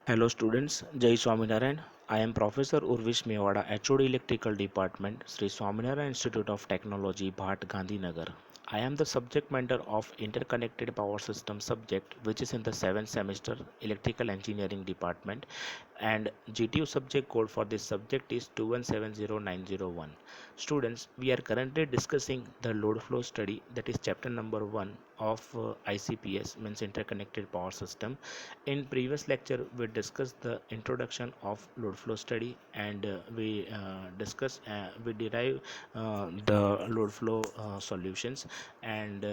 Hello students, Jai Swaminarayan. I am Professor Urvish Mewada, HOD Electrical Department, Sri Swaminarayan Institute of Technology, Bhat Gandhinagar. I am the subject matter of Interconnected Power System subject, which is in the 7th semester Electrical Engineering Department, and GTU subject code for this subject is 2170901. Students, we are currently discussing the load flow study, that is chapter number 1 of ICPS, means Interconnected Power System. In previous lecture we discussed the introduction of load flow study, and we derive the load flow solutions, and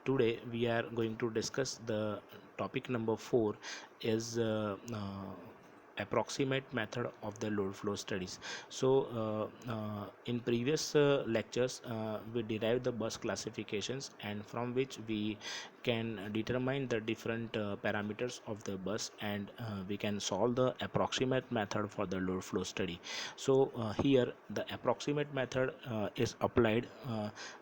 today we are going to discuss the topic number 4 is approximate method of the load flow studies. So in previous lectures we derived the bus classifications, and from which we can determine the different parameters of the bus, and we can solve the approximate method for the load flow study. So here the approximate method is applied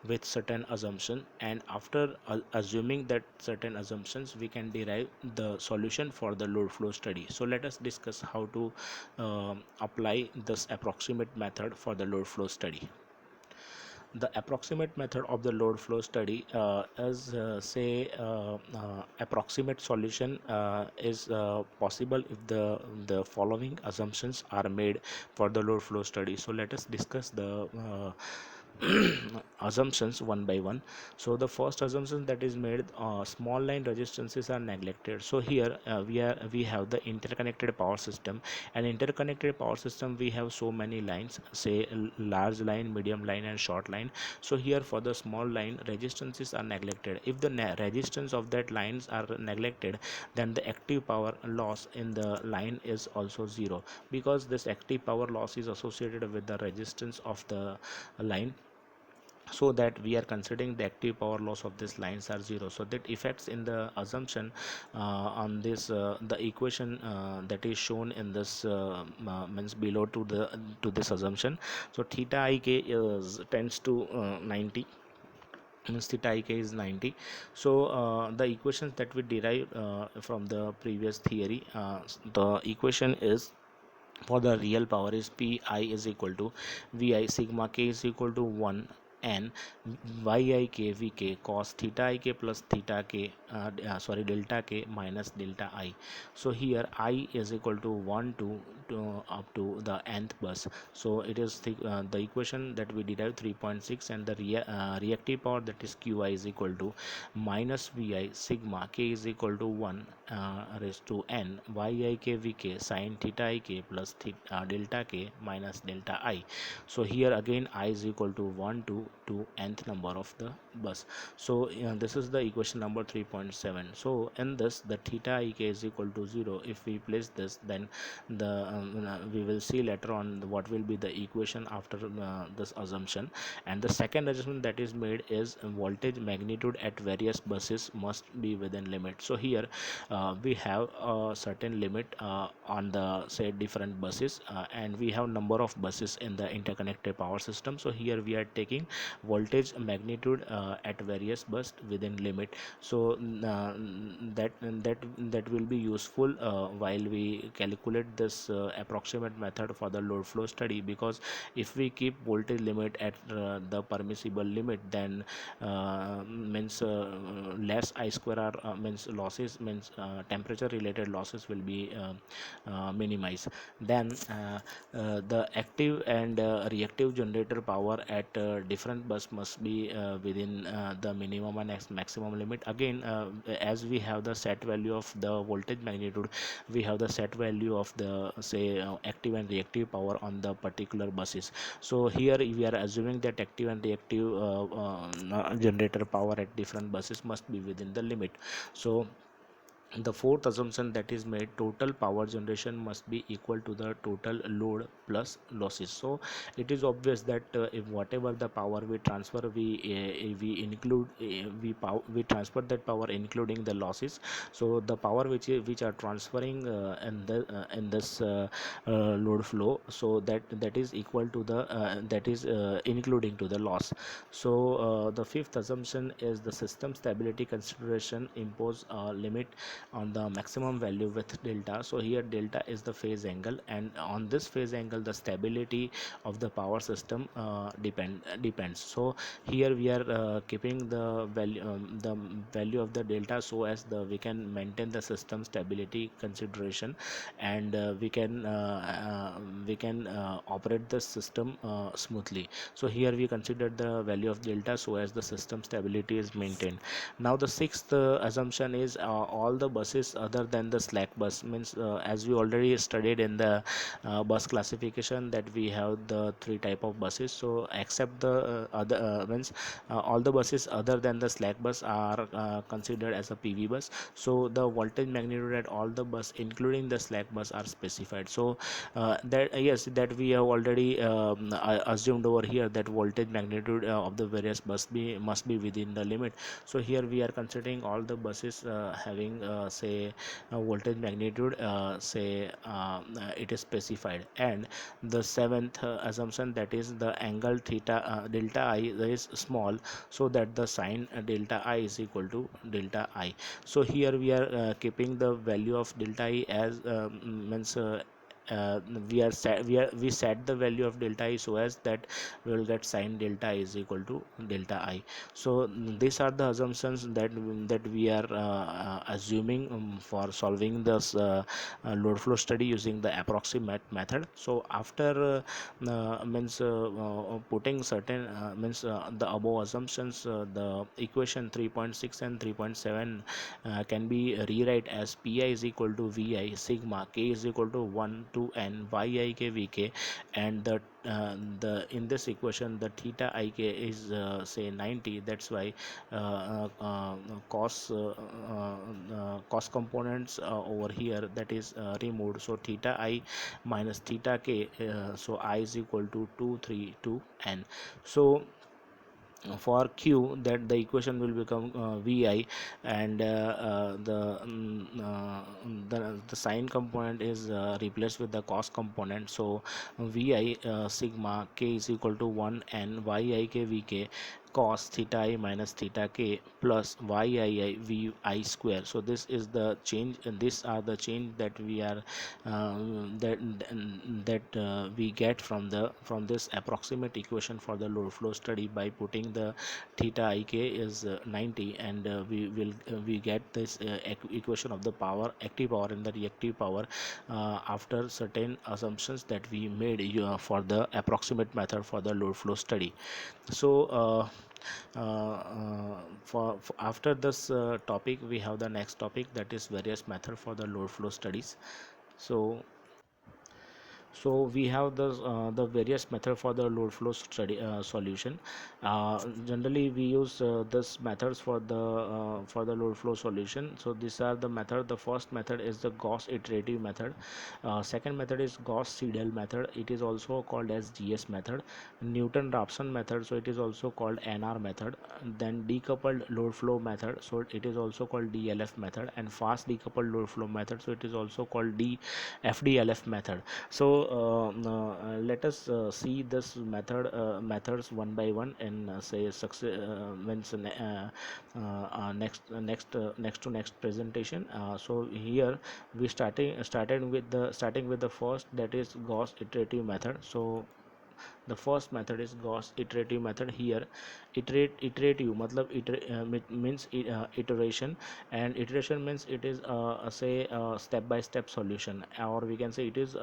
with certain assumption, and after assuming that certain assumptions, we can derive the solution for the load flow study. So let us discuss how to apply this approximate method for the load flow study. The approximate method of the load flow study is say approximate solution is possible if the following assumptions are made for the load flow study. So let us discuss the assumptions one by one. So the first assumption that is made, small line resistances are neglected. So here we have the interconnected power system. An interconnected power system, we have so many lines, say large line, medium line, and short line. So here for the small line, resistances are neglected. If the resistance of that lines are neglected, then the active power loss in the line is also zero, because this active power loss is associated with the resistance of the line. So that we are considering the active power loss of these lines are zero. So that effects in the assumption on this the equation that is shown in this means below to this assumption. So theta ik is tends to 90, means theta ik is 90. So the equations that we derived from the previous theory, the equation is for the real power is pi is equal to vi sigma k is equal to 1 n yi k vk cos theta ik plus theta k delta k minus delta I. So here I is equal to 1 to up to the nth bus. So it is the equation that we derive 3.6, and the reactive power, that is qi, is equal to minus vi sigma k is equal to 1 raised to n yi k vk sin theta ik plus delta k minus delta I. So here again I is equal to 1 to nth number of the bus. So this is the equation number 3.7. so in this, the theta ik is equal to 0. If we place this, then we will see later on what will be the equation after this assumption. And the second assumption that is made is voltage magnitude at various buses must be within limit. So here we have a certain limit on the say different buses, and we have number of buses in the interconnected power system. So here we are taking voltage magnitude at various bus within limit. So that will be useful while we calculate this approximate method for the load flow study, because if we keep voltage limit at the permissible limit, then means less I square r means losses, means temperature related losses will be minimized. Then the active and reactive generator power at different bus must be within the minimum and maximum limit. Again, as we have the set value of the voltage magnitude, we have the set value of the say active and reactive power on the particular buses. So here we are assuming that active and reactive generator power at different buses must be within the limit. So the fourth assumption that is made, total power generation must be equal to the total load plus losses. So it is obvious that if whatever the power we transfer, we include we transfer that power including the losses. So the power which are transferring in this load flow, so that is equal to the that is including to the loss. So the fifth assumption is the system stability consideration impose a limit on the maximum value with delta. So here delta is the phase angle, and on this phase angle the stability of the power system depends. So here we are keeping the value of the delta, so as we can maintain the system stability consideration, and we can operate the system smoothly. So here we consider the value of delta so as the system stability is maintained. Now the sixth assumption is all the buses other than the slack bus, means as we already studied in the bus classification, that we have the three type of buses. So except the other means all the buses other than the slack bus are considered as a PV bus. So the voltage magnitude at all the bus including the slack bus are specified. So that yes, that we have already assumed over here, that voltage magnitude of the various bus must be within the limit. So here we are considering all the buses having say voltage magnitude say it is specified. And the seventh assumption, that is the angle theta delta I is small, so that the sine delta I is equal to delta I. So here we are keeping the value of delta I as means uh, we set the value of delta I so as that we will get sine delta I is equal to delta I. So these are the assumptions that we are assuming for solving this load flow study using the approximate method. So after means putting certain means the above assumptions, the equation 3.6 and 3.7 can be rewrite as pi is equal to vi sigma k is equal to 1 to n yi k vk, and the in this equation the theta ik is say 90. That's why cos cos components over here, that is removed. So theta I minus theta k, so I is equal to 2 3 2 n. So for q, that the equation will become vi, and the sine component is replaced with the cos component. So vi sigma k is equal to 1 n yi k vk cos theta I minus theta k plus yii v I square. So this is the change, and these are the change that we are we get from this approximate equation for the load flow study by putting the theta ik is 90, and we get this equation of the power, active power and the reactive power, after certain assumptions that we made for the approximate method for the load flow study. So for after this topic, we have the next topic, that is various method for the load flow studies. So we have the various method for the load flow study solution. Generally we use this methods for the load flow solution. So these are the method. The first method is the Gauss iterative method. Second method is Gauss SEIDAL method. It is also called as GS method. Newton Raphson method, so it is also called NR method. Then decoupled load flow method, so it is also called DLF method. And fast decoupled load flow method, so it is also called FDLF method. So let us see this methods one by one, and say success means next to next presentation. So here we starting with the first, that is Gauss iterative method. So the first method is Gauss iterative method. Here iterative matlab means iteration, and iteration means it is say step by step solution, or we can say it is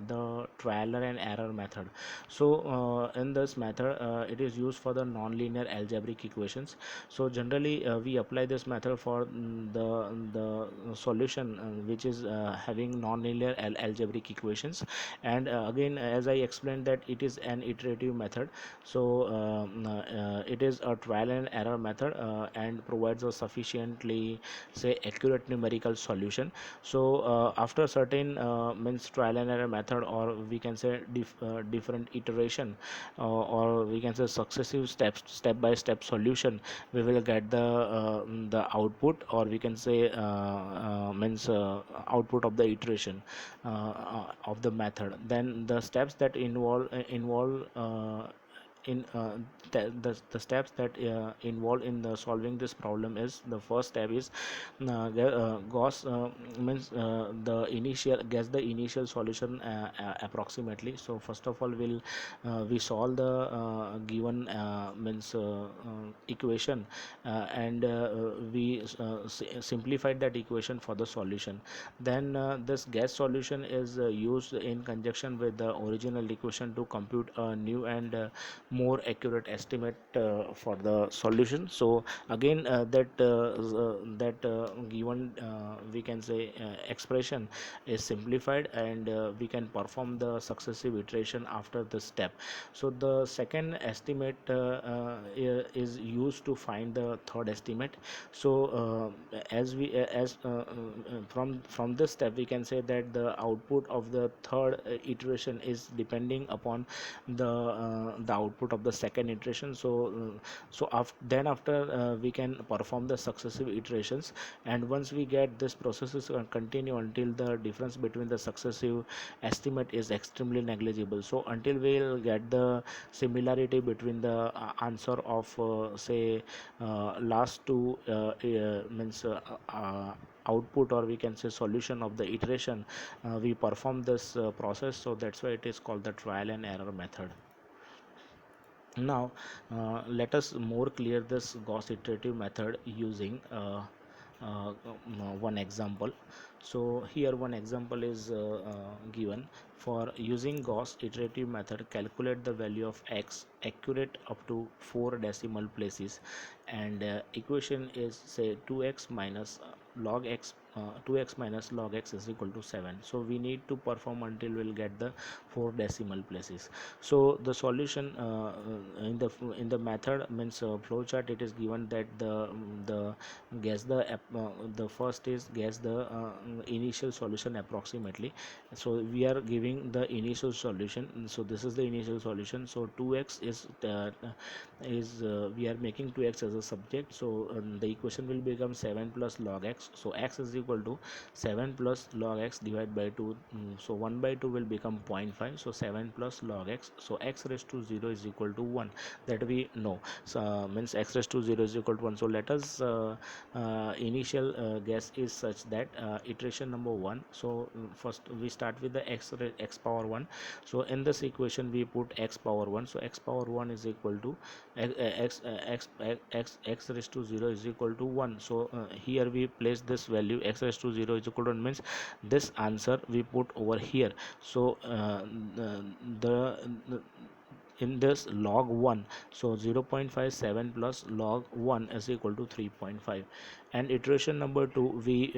the trial and error method. So in this method it is used for the non-linear algebraic equations. So generally we apply this method for the solution which is having non-linear algebraic equations. And again, as I explained, that it is an iterative method. So it is a trial and error method, and provides a sufficiently say accurate numerical solution. So after certain means trial and error method, or we can say different iteration, or we can say successive steps, step by step solution, we will get the output, or we can say means output of the iteration of the method. Then the steps that involve in the steps that involved in the solving this problem is, the first step is Gauss means the initial guess the initial solution approximately. So first of all, we solve the given means equation, and we simplified that equation for the solution. Then this guess solution is used in conjunction with the original equation to compute a new and more accurate estimate for the solution. So again, that given we can say expression is simplified, and we can perform the successive iteration after this step. So the second estimate is used to find the third estimate. So from this step, we can say that the output of the third iteration is depending upon the output of the second iteration. Then after we can perform the successive iterations, and once we get this process is continue until the difference between the successive estimate is extremely negligible. So until we'll get the similarity between the answer of say last two means output, or we can say solution of the iteration, we perform this process. So that's why it is called the trial and error method. Now let us more clear this Gauss iterative method using one example. So here one example is given. For using Gauss iterative method, calculate the value of x accurate up to 4 decimal places, and equation is say 2x minus log x 2x minus log x is equal to 7. So we need to perform until we'll get the 4 decimal places. So the solution in the method means flow chart, it is given that the guess the first is guess the initial solution approximately. So we are giving the initial solution. So this is the initial solution. So 2x is we are making 2x as a subject. So the equation will become 7 plus log x. So x is equal to 7 plus log x divided by 2. So 1 by 2 will become 0.5. So 7 plus log x. So x raised to 0 is equal to 1, that we know. So means x raised to 0 is equal to 1. So let us initial guess is such that iteration number 1. So first we start with the x power 1. So in this equation we put x power 1. So x power 1 is equal to x raised to 0 is equal to 1. So here we place this value x raised to 0 is equal to 1, means this answer we put over here. So the in this log 1, so 0.57 plus log 1 is equal to 3.5. And iteration number 2, we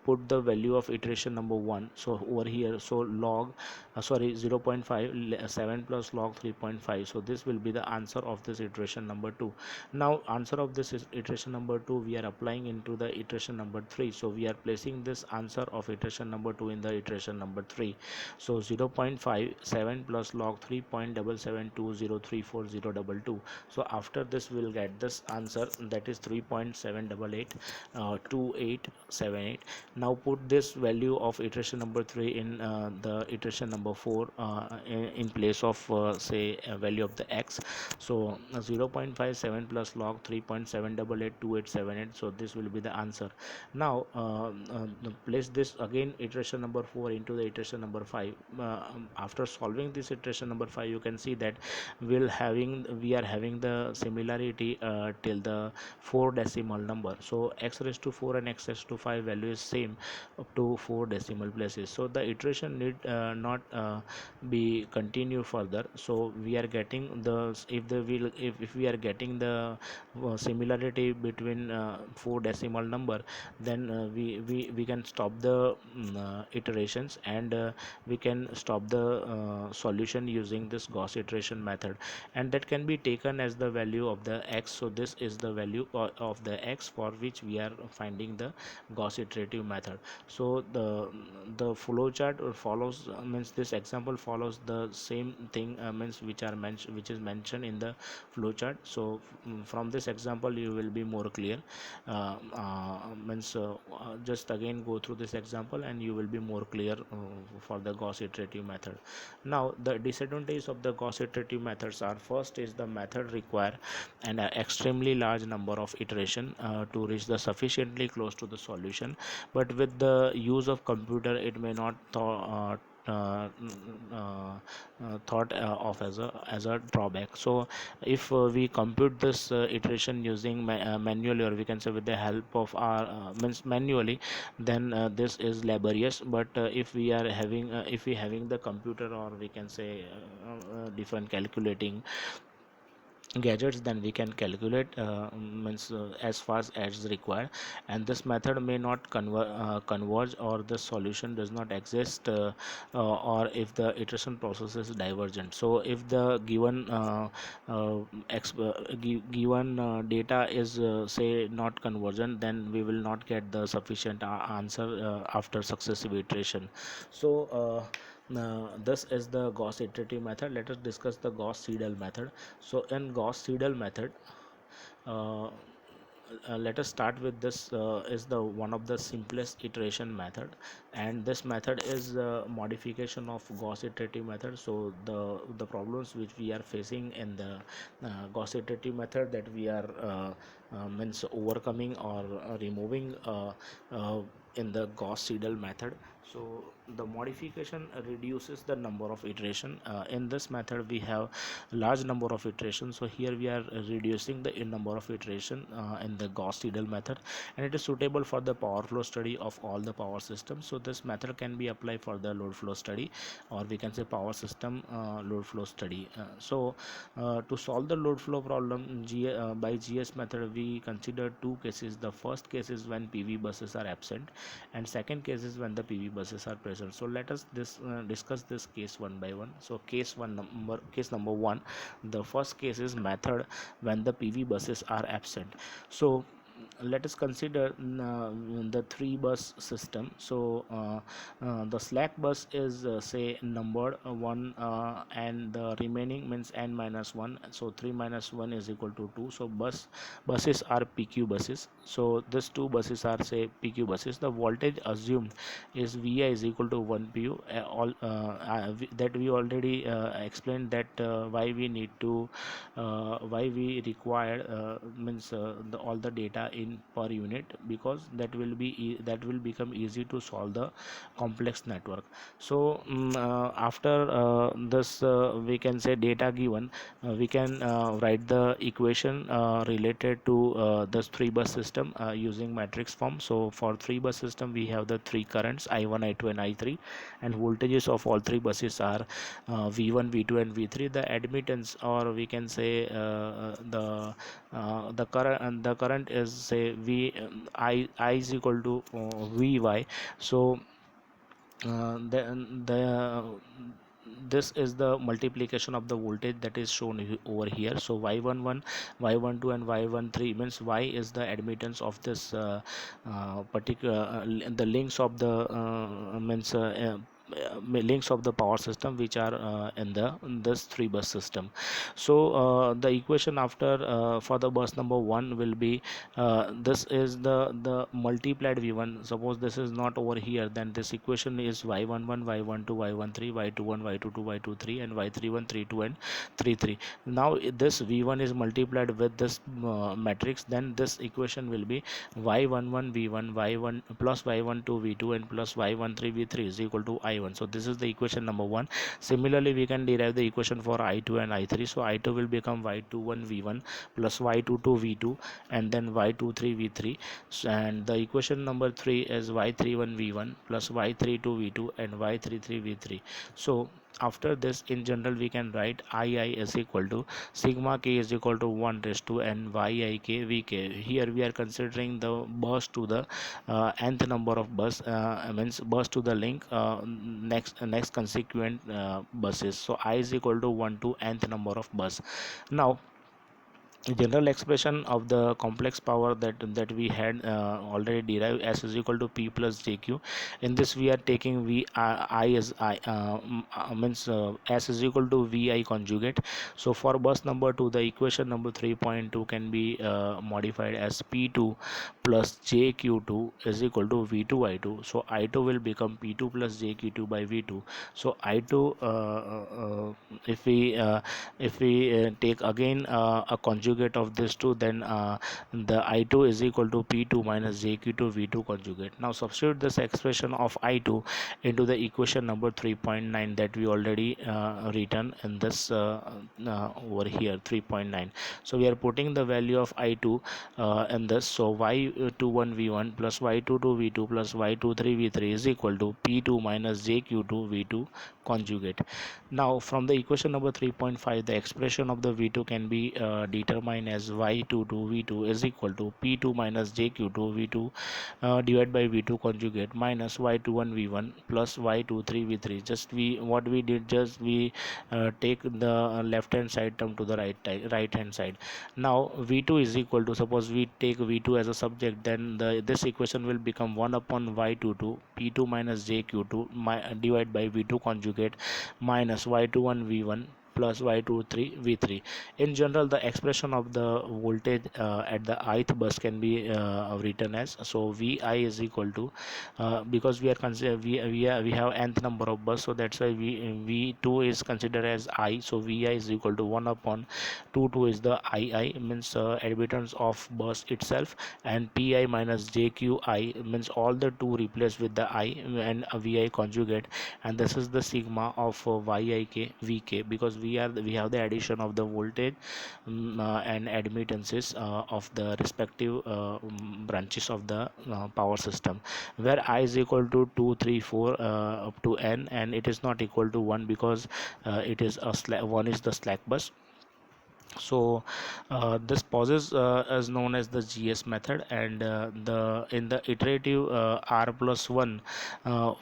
put the value of iteration number 1 so over here. So log 0.5 7 plus log 3.5. So this will be the answer of this iteration number 2. Now answer of this is iteration number 2 we are applying into the iteration number 3. So we are placing this answer of iteration number 2 in the iteration number 3. So 0.57 plus log 3.772034022. So after this we'll get this answer, that is 3.788 2878. Now put this value of iteration number 3 in the iteration number 4 in place of say a value of the x. So 0.57 plus log 3.7882878. So this will be the answer. Now place this again iteration number 4 into the iteration number 5. After solving this iteration number 5, you can see that we are having the similarity till the 4 decimal number. So x raised to 4 and x raised to 5 value is same up to 4 decimal places. So the iteration need not be continue further. So we are getting the if we are getting the similarity between 4 decimal number, then we can stop the iterations, and we can stop the solution using this Gauss iteration method, and that can be taken as the value of the x. So this is the value of the x for which we are finding the Gauss iterative method. So the flow chart follows means this example follows the same thing means which is mentioned in the flow chart. So from this example you will be more clear. Just again go through this example and you will be more clear for the Gauss iterative method. Now the disadvantages of the Gauss iterative methods are: first is the method require an extremely large number of iteration to reach the sufficiently close to the solution, but with the use of computer it may not uh, thought of as a drawback. So if we compute this iteration using manually, or we can say with the help of our means manually, then this is laborious. But if we having the computer, or we can say different calculating gadgets, then we can calculate as fast as required. And this method may not converge, or the solution does not exist, or if the iteration process is divergent. So if the given data is say not convergent, then we will not get the sufficient answer after successive iteration. So this is the Gauss iterative method. Let us discuss the Gauss SEIDAL method. So in Gauss SEIDAL method, uh, let us start with this is the one of the simplest iteration method, and this method is modification of Gauss iterative method. So the problems which we are facing in the Gauss iterative method, that we are means overcoming or removing in the Gauss SEIDAL method. So the modification reduces the number of iteration. In this method we have large number of iterations, so here we are reducing the number of iteration in the Gauss Seidel method, and it is suitable for the power flow study of all the power systems. So this method can be applied for the load flow study, or we can say power system load flow study. To solve the load flow problem by GS method, we consider two cases. The first case is when PV buses are absent, and second case is when the PV buses are present. So let us discuss this case one by one. So case number one, the first case is method when the PV buses are absent. So let us consider the three bus system. So the slack bus is say numbered 1, and the remaining means n minus 1. So 3 minus 1 is equal to 2. So buses are PQ buses. So these two buses are say PQ buses. The voltage assumed is Vi is equal to 1 pu. That we already explained, that why we need to why we require means all the data in per unit, because that will become easy to solve the complex network. So after this we can say data given, we can write the equation related to this three bus system using matrix form. So for three bus system we have the three currents I1, I2 and I3, and voltages of all three buses are V1, V2 and V3. The admittance, or we can say the current is say I is equal to Vy. So the this is the multiplication of the voltage that is shown over here. So y11, y12 and y13 means y is the admittance of this particular the links of the links of the power system which are in this three bus system. So the equation after for the bus number 1 will be this is the multiplied V1. Suppose this is not over here, then this equation is y11, y12, y13, y21, y22, y23 and y31, 32 and 33. Now this V1 is multiplied with this matrix, then this equation will be y11 v1 y1 plus y12 v2 and plus y13 v3 is equal to I1. So this is the equation number 1. Similarly we can derive the equation for I2 and I3. So I2 will become y21 v1 plus y22 v2 and then y23 v3. And the equation number 3 is y31 v1 plus y32 v2 and y33 v3. So after this, in general we can write II is equal to sigma k is equal to 1 raised to n yik vk. Here we are considering the bus to the nth number of bus, means bus to the link next consequent buses. So I is equal to 1 to nth number of bus. Now general expression of the complex power that we had already derived, S is equal to P plus JQ. In this we are taking V I as I means S is equal to VI conjugate. So for bus number 2, the equation number 3.2 can be modified as P2 plus JQ2 is equal to V2 I2. So I2 will become P2 plus JQ2 by V2. So I2 if we take again a conjugate of this two, then the I2 is equal to P2 minus JQ2 V2 conjugate. Now substitute this expression of I2 into the equation number 3.9 that we already written in this over here 3.9. So we are putting the value of I2 in this. So y21 V1 plus y22 V2 plus y23 V3 is equal to P2 minus JQ2 V2 conjugate. Now from the equation number 3.5, the expression of the V2 can be determined as y22 V2 is equal to P2 minus JQ2 V2 divided by V2 conjugate minus y21 V1 plus y23 V3. Just we what we did, just we take the left hand side term to the right hand side. Now V2 is equal to, suppose we take V2 as a subject, then this equation will become 1 upon y22 P2 minus JQ2 divided by V2 conjugate minus y21 V1 plus y23 V3. In general, the expression of the voltage at the ith bus can be written as, so Vi is equal to because we are consider we have nth number of bus, so that's why V2 is considered as I. So Vi is equal to 1 upon 2 is the II, means admittance of bus itself, and Pi minus JQI means all the two replaced with the I and a Vi conjugate, and this is the sigma of Yik Vk, because we have the addition of the voltage and admittances of the respective branches of the power system, where I is equal to 2 3 4 up to n, and it is not equal to 1 because it is a 1 is the slack bus. So this process is known as the GS method, and the in the iterative R plus 1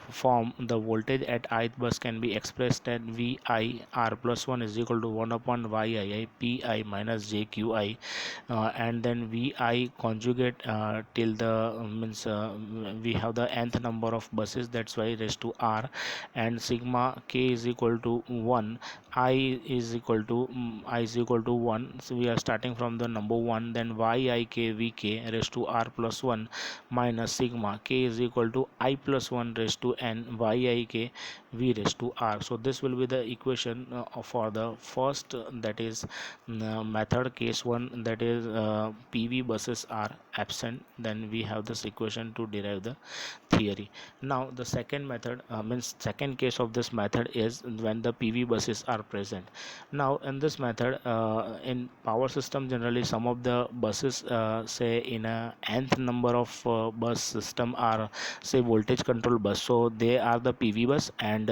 form, the voltage at ith bus can be expressed at VI R plus 1 is equal to 1 upon YII PI minus JQI, and then VI conjugate till the means we have the nth number of buses, that's why raised to R, and sigma K is equal to 1, I is equal to 1. So we are starting from the number 1, then YIKVK raised to R plus 1 minus sigma K is equal to I plus 1 raised to N YIK V raised to R. So this will be the equation for the first that is method case 1, that is PV buses are absent, then we have this equation to derive the theory. Now the second method means second case of this method is when the PV buses are present. Now in this method in power system, generally some of the buses say in a nth number of bus system are say voltage control bus, so they are the PV bus, and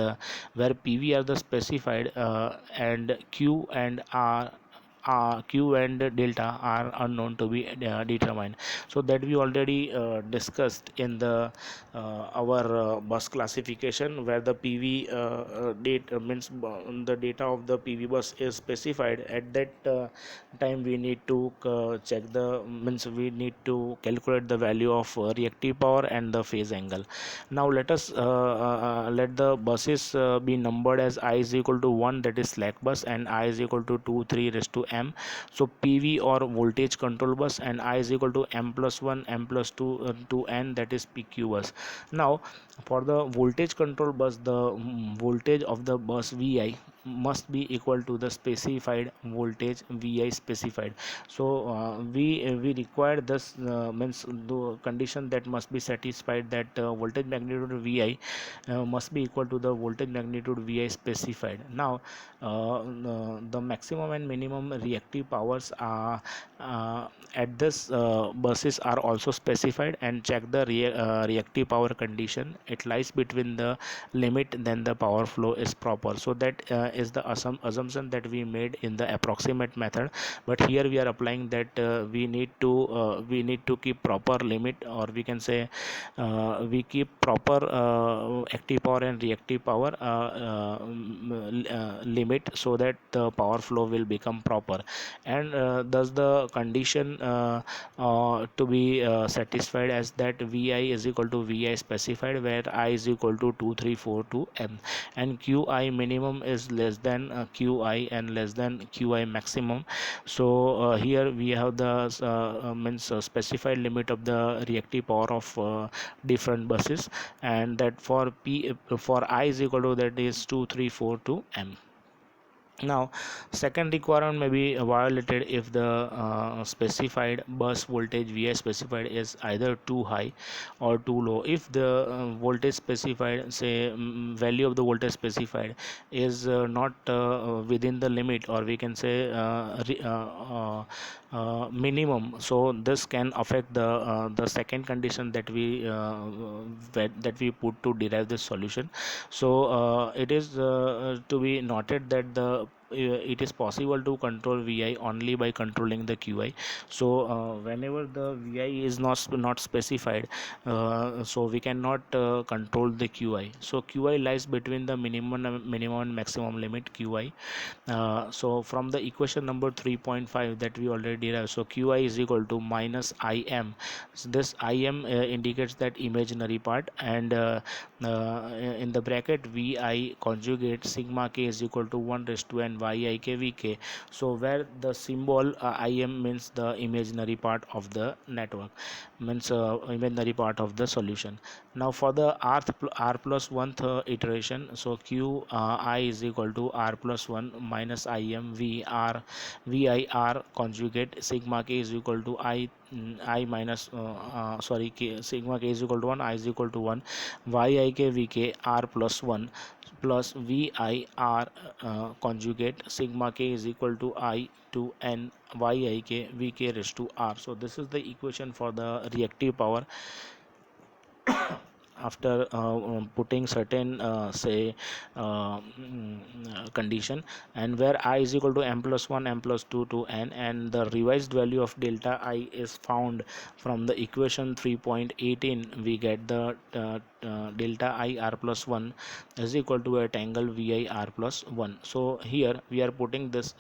where PV are the specified and Q and R Q and delta are unknown to be determined. So that we already discussed in the our bus classification, where the PV date means the data of the PV bus is specified. At that time we need to check the means we need to calculate the value of reactive power and the phase angle. Now let us let the buses be numbered as I is equal to 1, that is slack bus, and I is equal to 2 3 raised to m. So PV or voltage control bus, and I is equal to m plus 1 m plus 2 to n, that is PQ bus. Now for the voltage control bus, the voltage of the bus Vi must be equal to the specified voltage Vi specified. So we require this means the condition that must be satisfied, that voltage magnitude Vi must be equal to the voltage magnitude Vi specified. Now the maximum and minimum reactive powers at this buses are also specified, and check the reactive power condition. It lies between the limit, then the power flow is proper. So that is the assumption that we made in the approximate method, but here we are applying that we need to keep proper limit, or we can say we keep proper active power and reactive power limit, so that the power flow will become proper. And thus the condition to be satisfied as that Vi is equal to Vi specified, where I is equal to 2342 m, and Qi minimum is less than Qi and less than Qi maximum. So here we have the means specified limit of the reactive power of different buses, and that for I is equal to, that is 2342 m. Now, second requirement may be violated if the specified bus voltage Vi specified is either too high or too low. If the voltage specified, say value of the voltage specified is not within the limit, or we can say minimum, so this can affect the second condition that we put to derive this solution. So it is to be noted that it is possible to control Vi only by controlling the Qi. So whenever the Vi is not specified, so we cannot control the Qi. So Qi lies between the minimum and maximum limit Qi. So from the equation number 3.5 that we already derived, so Qi is equal to minus Im. So this Im indicates that imaginary part, and in the bracket Vi conjugate sigma k is equal to 1 raised to n Yik Vk. So where the symbol Im means the imaginary part of the network, means imaginary part of the solution. Now for the r plus 1th iteration, so Q I is equal to r plus 1 minus Im Vir conjugate sigma k is equal to I minus sigma k is equal to 1, I is equal to 1 Yik Vk r plus 1 plus Vi r conjugate sigma k is equal to I to n Yik Vk raised to r. So this is the equation for the reactive power after putting certain condition, and where I is equal to m plus 1 m plus 2 to n, and the revised value of delta I is found from the equation 3.18. We get the delta I r plus 1 is equal to at angle Vi r plus 1. So here we are putting this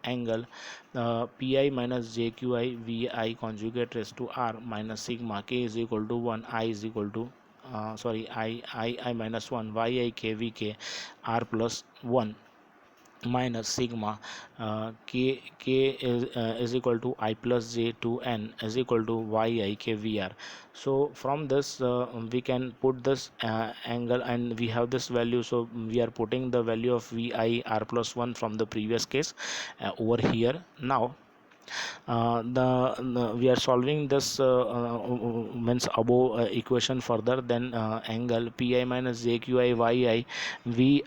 angle Pi minus jqi Vi conjugate raised to r minus sigma k is equal to 1, I is equal to I minus 1 Yik Vk r plus 1 minus sigma is equal to I plus j to n is equal to Yik Vr. So from this we can put this angle, and we have this value, so we are putting the value of Vi r plus 1 from the previous case over here. Now we are solving this means above equation further, then angle Pi minus jqi Yi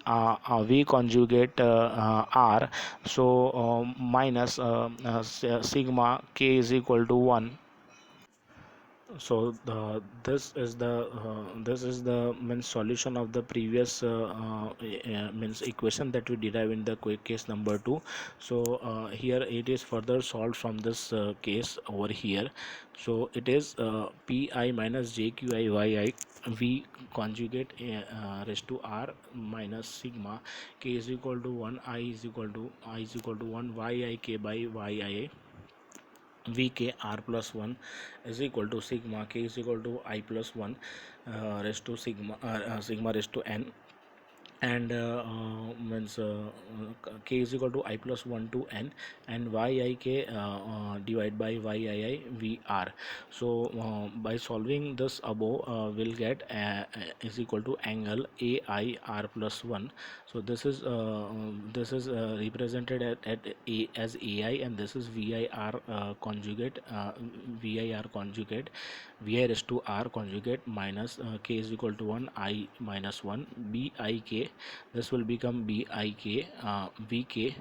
V conjugate r, so minus sigma k is equal to 1. So this is the means solution of the previous means equation that we derive in the quick case number 2. So here it is further solved from this case over here. So it is Pi minus jqi Yi V conjugate raised to r minus sigma k is equal to 1, I is equal to 1 Yik by Yia Vk r plus 1 is equal to sigma k is equal to I plus 1 raised to sigma raised to n, and means k is equal to I plus 1 to n, and Yik divided by Yii Vr. So by solving this above, we'll get is equal to angle Ai r plus 1. So this is represented at A as Ai, and this is Vir conjugate Vir conjugate Vi raised to r conjugate minus k is equal to 1 I minus 1 Bik This will become bik vk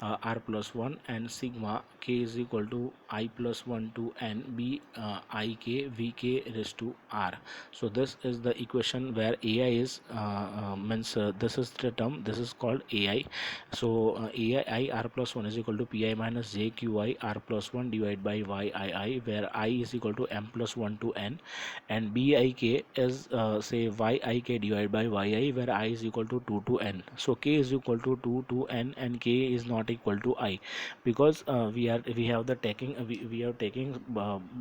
r plus 1, and sigma k is equal to I plus 1 to n b ik vk raised to r. So this is the equation where ai is means this is the term, this is called ai. So ai r plus 1 is equal to pi minus j qi r plus 1 divided by yii, where I is equal to m plus 1 to n, and bik is say yik divided by yi, where I is equal to 2 to n. So k is equal to 2 to n, and k is not equal to I, because we have the taking we are taking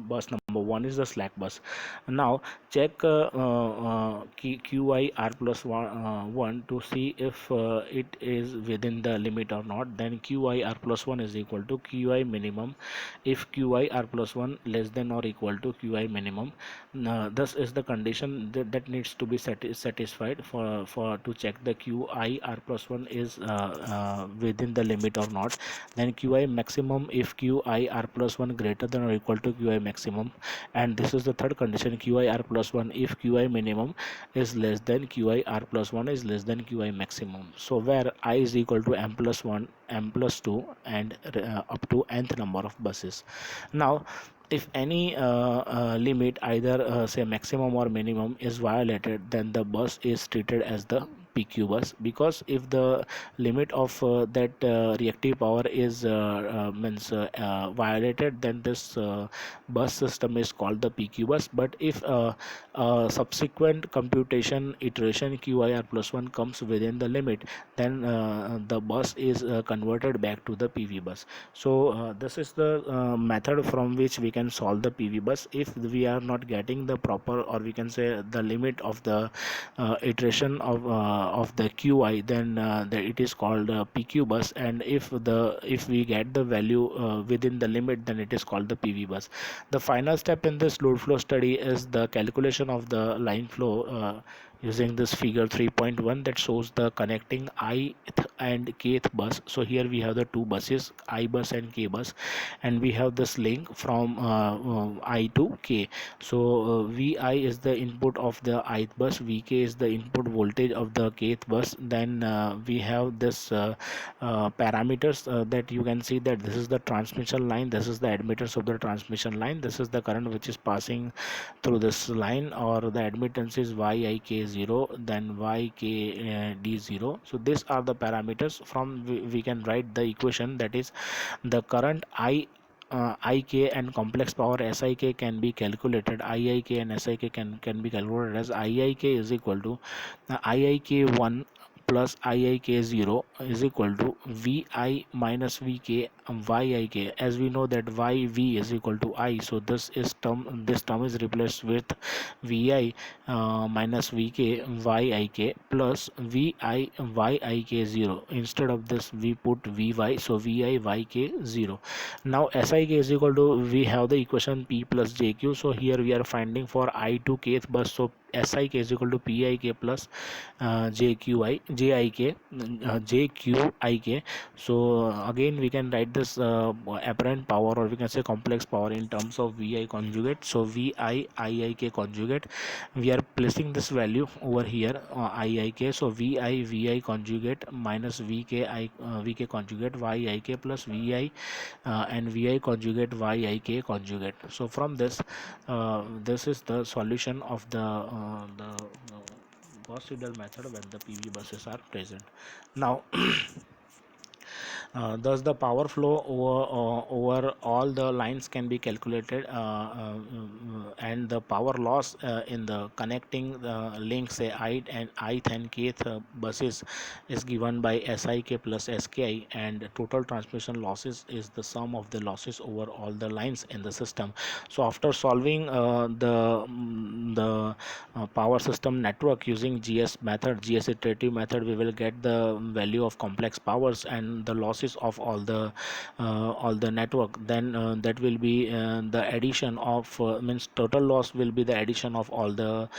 bus number 1 is the slack bus. Now check qi r plus 1 to see if it is within the limit or not. Then qi r plus 1 is equal to qi minimum if qi r plus 1 less than or equal to qi minimum. This is the condition that needs to be satisfied for to check the qi r plus 1 is within the limit or not. Then qi maximum if qi r plus 1 greater than or equal to qi maximum, and this is the third condition, qi r plus 1 if qi minimum is less than qi r plus 1 is less than qi maximum. So where I is equal to m plus 1, m plus 2, and up to nth number of buses. Now if any limit, either say maximum or minimum, is violated, then the bus is treated as the PQ bus, because if the limit of that reactive power is means violated, then this bus system is called the PQ bus. But if subsequent computation iteration QIR plus 1 comes within the limit, then the bus is converted back to the PV bus. So this is the method from which we can solve the PV bus. If we are not getting the proper, or we can say the limit of the iteration of the QI, then it is called PQ bus, and if we get the value within the limit, then it is called the PV bus. The final step in this load flow study is the calculation of the line flow using this figure 3.1 that shows the connecting ith and kth bus. So here we have the two buses, I bus and k bus, and we have this link from I to k. So vi is the input of the ith bus, vk is the input voltage of the kth bus. Then we have this parameters that you can see that this is the transmission line, this is the admittance of the transmission line, this is the current which is passing through this line, or the admittance is yik0, then ykd0. So these are the parameters from we can write the equation, that is the current ik and complex power SIK can be calculated. IIK and SIK can be calculated as IIK is equal to IIK1 plus IIK0 is equal to VI minus VK YIK. As we know that YV is equal to I, so this term is replaced with VI minus VK YIK plus VI YIK0. Instead of this we put VY, so VI YK0. Now SIK is equal to, we have the equation P plus JQ, so here we are finding for I to kth bus, so SIK is equal to PIK plus JQIK. So again we can write this apparent power, or we can say complex power, in terms of VI conjugate. So VI IIK conjugate, we are placing this value over here IIK, so VI conjugate minus VK conjugate YIK plus VI and VI conjugate YIK conjugate. So from this this is the solution of the Gauss-Seidel method when the PV buses are present. Now thus the power flow over all the lines can be calculated, and the power loss in the connecting link, say ith and kth buses, is given by SIK plus SKI, and total transmission losses is the sum of the losses over all the lines in the system. So after solving the power system network using GS iterative method, we will get the value of complex powers and the loss basis of all the network, then that will be the addition of means total loss will be the addition of all the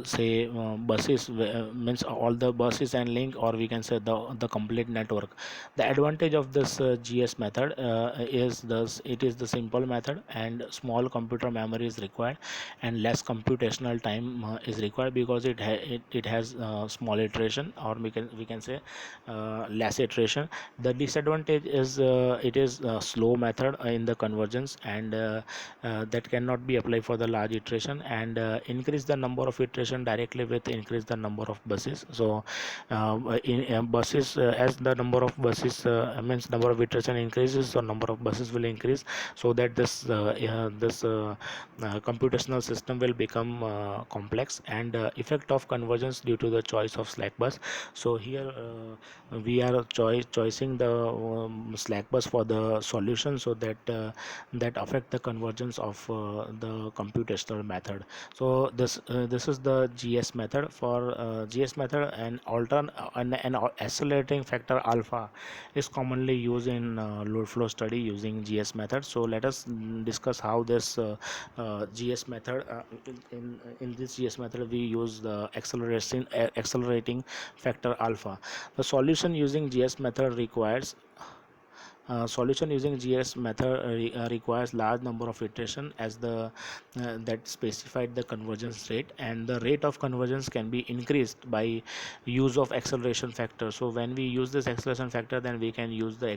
say buses, means all the buses and link, or we can say the complete network. The advantage of this GS method is this: it is the simple method and small computer memory is required and less computational time is required, because it has small iteration, or we can say less iteration. The disadvantage is it is a slow method in the convergence, and that cannot be applied for the large iteration, and increase the number of iteration directly with increase the number of buses. So in buses, as the number of buses means number of iteration increases, so number of buses will increase, so that this computational system will become complex, and effect of convergence due to the choice of slack bus. So here we are choosing the slack bus for the solution, so that that affect the convergence of the computational method. So this is the GS method. For GS method, an accelerating factor alpha is commonly used in load flow study using GS method. So let us discuss how this GS method, in this GS method we use the accelerating factor alpha. The solution using GS method requires solution using GS method requires large number of iteration as the that specified the convergence rate, and the rate of convergence can be increased by use of acceleration factor. So when we use this acceleration factor, then we can use the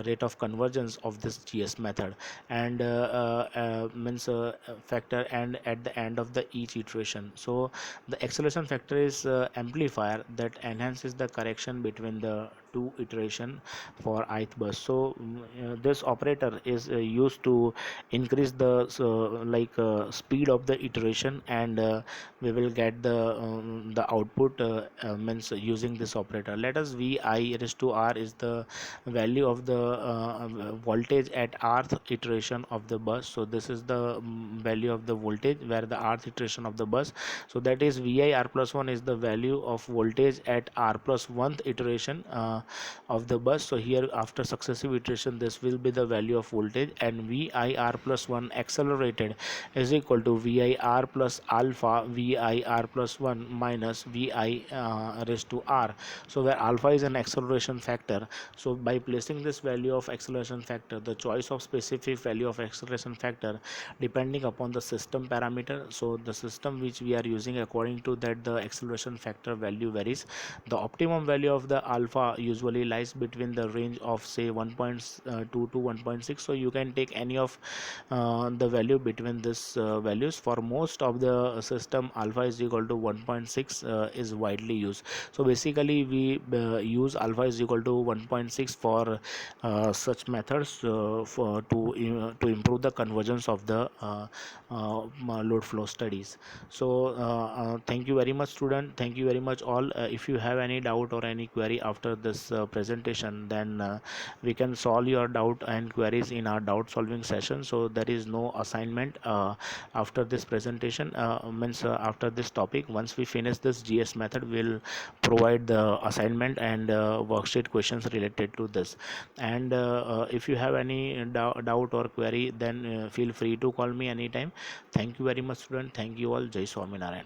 rate of convergence of this GS method, and means factor, and at the end of the each iteration. So the acceleration factor is amplifier that enhances the correction between the two iteration for ith bus. So this operator is used to increase the speed of the iteration, and we will get the output means using this operator. Let us vi raised to r is the value of the voltage at rth iteration of the bus. So this is the value of the voltage where the rth iteration of the bus. So that is vi r plus 1 is the value of voltage at r plus 1th iteration of the bus. So here after successive iteration, this will be the value of voltage, and vir plus 1 accelerated is equal to vir plus alpha vir plus 1 minus vi raised to r. So where alpha is an acceleration factor, so by placing this value of acceleration factor, the choice of specific value of acceleration factor depending upon the system parameter. So the system which we are using, according to that the acceleration factor value varies. The optimum value of the alpha usually lies between the range of say 1.2 to 1.6. So you can take any of the value between this values. For most of the system, alpha is equal to 1.6 is widely used. So basically we use alpha is equal to 1.6 for such methods to improve the convergence of the load flow studies. So thank you very much student, thank you very much all. If you have any doubt or any query after this presentation, then we can solve your doubt and queries in our doubt solving session. So there is no assignment after this presentation, means after this topic. Once we finish this GS method, we'll provide the assignment and worksheet questions related to this. And if you have any doubt or query, then feel free to call me anytime. Thank you very much student, thank you all. Jai Swaminarayan.